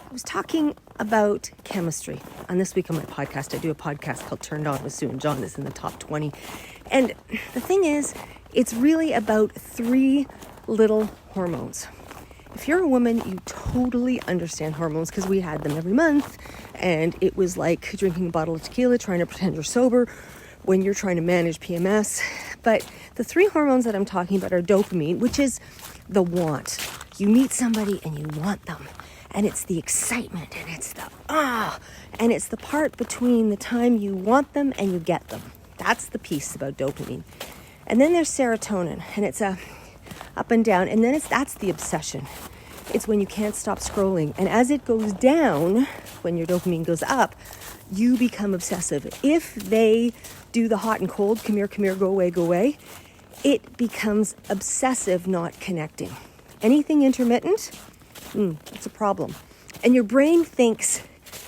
I was talking about chemistry. And this week on my podcast, I do a podcast called Turned On with Sue and John. It's in the top 20. And the thing is, it's really about 3 little hormones. If you're a woman, you totally understand hormones because we had them every month. And it was like drinking a bottle of tequila, trying to pretend you're sober when you're trying to manage PMS. But the 3 hormones that I'm talking about are dopamine, which is the want. You meet somebody and you want them. And it's the excitement and it's the and it's the part between the time you want them and you get them. That's the piece about dopamine. And then there's serotonin, and it's a up and down, and then that's the obsession. It's when you can't stop scrolling, and as it goes down, when your dopamine goes up, you become obsessive. If they do the hot and cold, come here, go away, it becomes obsessive, not connecting. Anything intermittent, it's a problem. And your brain thinks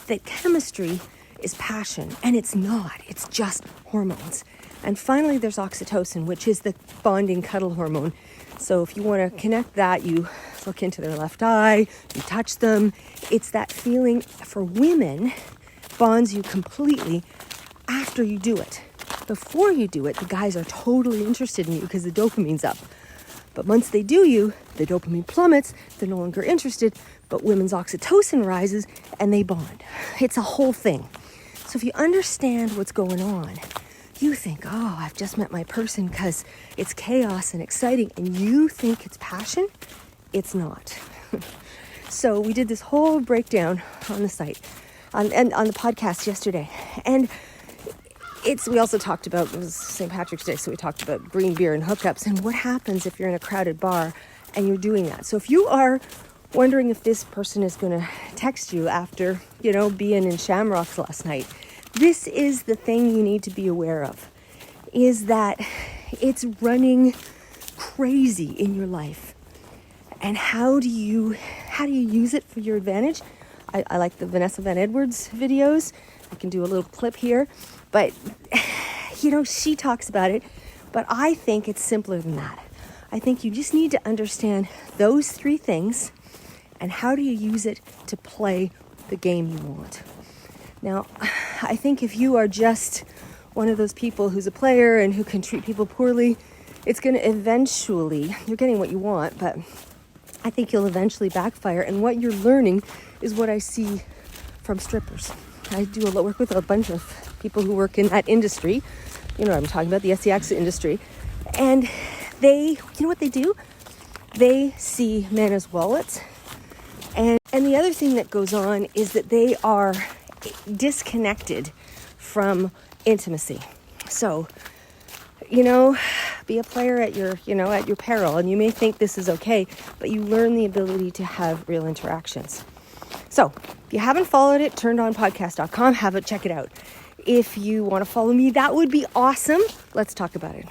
that chemistry is passion, and it's not. It's just hormones. And finally, there's oxytocin, which is the bonding cuddle hormone. So if you want to connect that, you look into their left eye, you touch them. It's that feeling for women bonds you completely after you do it. Before you do it, the guys are totally interested in you because the dopamine's up. But once they do you, the dopamine plummets, they're no longer interested, but women's oxytocin rises and they bond. It's a whole thing. So if you understand what's going on, you think, I've just met my person because it's chaos and exciting, and you think it's passion. It's not. So we did this whole breakdown on the site and on the podcast yesterday. And we also talked about, it was St. Patrick's Day, so we talked about green beer and hookups and what happens if you're in a crowded bar and you're doing that. So if you are wondering if this person is going to text you after, being in Shamrocks last night, this is the thing you need to be aware of, is that it's running crazy in your life. And how do you use it for your advantage? I like the Vanessa Van Edwards videos. I can do a little clip here. But, she talks about it. But I think it's simpler than that. I think you just need to understand those 3 things and how do you use it to play the game you want. Now, I think if you are just one of those people who's a player and who can treat people poorly, it's going to eventually, you're getting what you want, but I think you'll eventually backfire. And what you're learning is what I see from strippers. I do a lot of work with a bunch of people who work in that industry. You know what I'm talking about, the SEX industry. And they, what they do? They see men as wallets. And the other thing that goes on is that they are disconnected from intimacy. So, be a player at your peril, and you may think this is okay, but you learn the ability to have real interactions. So, if you haven't followed it, turnedonpodcast.com, check it out. If you want to follow me, that would be awesome. Let's talk about it.